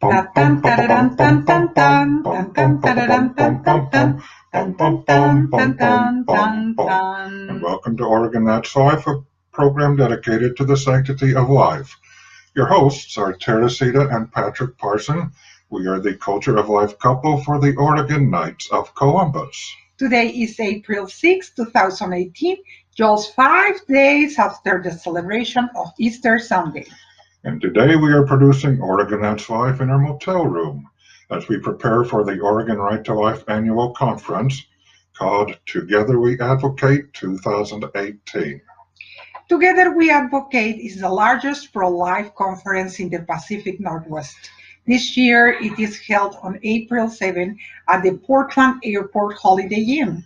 welcome to Oregon That's Life, a program dedicated to the sanctity of life. Your hosts are Teresita and Patrick Parson. We are the Culture of Life couple for the Oregon Knights of Columbus. Today is April 6, 2018, just 5 days after the celebration of Easter Sunday. And today we are producing Oregon That's Life in our motel room as we prepare for the Oregon Right to Life annual conference called Together We Advocate 2018. Together We Advocate is the largest pro-life conference in the Pacific Northwest. This year it is held on April 7 at the Portland Airport Holiday Inn.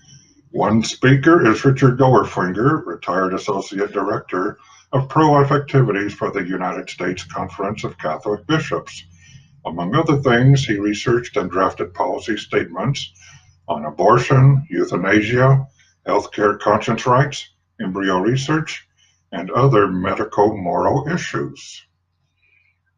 One speaker is Richard Goerfinger, retired Associate Director of Pro-Life Activities for the United States Conference of Catholic Bishops. Among other things, he researched and drafted policy statements on abortion, euthanasia, healthcare conscience rights, embryo research, and other medical moral issues.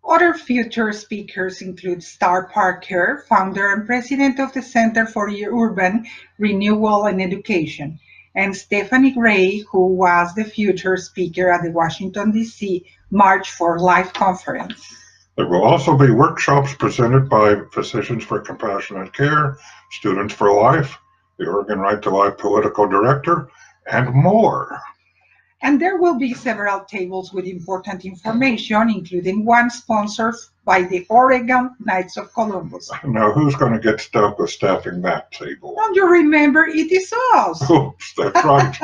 Other future speakers include Star Parker, founder and president of the Center for Urban Renewal and Education, and Stephanie Gray, who was the future speaker at the Washington, D.C. March for Life conference. There will also be workshops presented by Physicians for Compassionate Care, Students for Life, the Oregon Right to Life Political Director, and more. And there will be several tables with important information, including one sponsored by the Oregon Knights of Columbus. Now, who's going to get stuck with staffing that table? Don't you remember? It is us. Oops, that's right.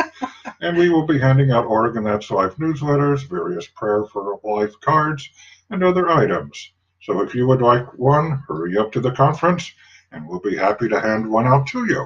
And we will be handing out Oregon That's Life newsletters, various Prayer for Life cards, and other items. So if you would like one, hurry up to the conference, and we'll be happy to hand one out to you.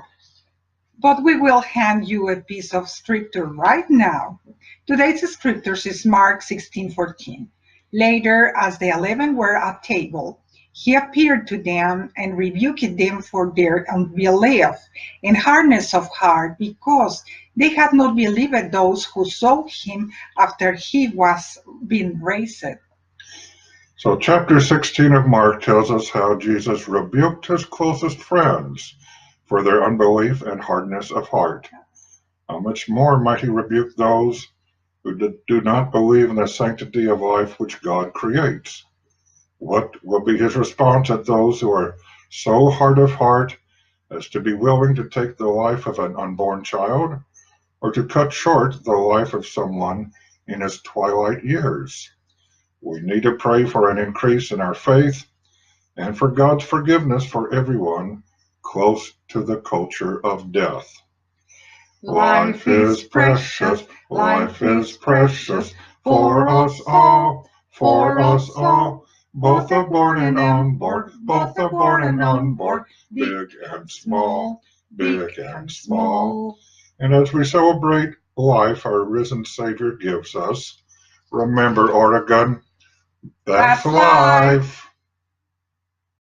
But we will hand you a piece of scripture right now. Today's scriptures is Mark 16:14. Later, as the 11 were at table, he appeared to them and rebuked them for their unbelief and hardness of heart, because they had not believed those who saw him after he was been raised. So chapter 16 of Mark tells us how Jesus rebuked his closest friends for their unbelief and hardness of heart. How much more might he rebuke those who do not believe in the sanctity of life which God creates? What will be his response at those who are so hard of heart as to be willing to take the life of an unborn child, or to cut short the life of someone in his twilight years? We need to pray for an increase in our faith and for God's forgiveness for everyone close to the culture of death. Life is precious, life is precious, for us all, for us all. Both aboard and on board, both aboard and on board, big and small, big and small. And as we celebrate life our risen Savior gives us, remember, Oregon, that's life.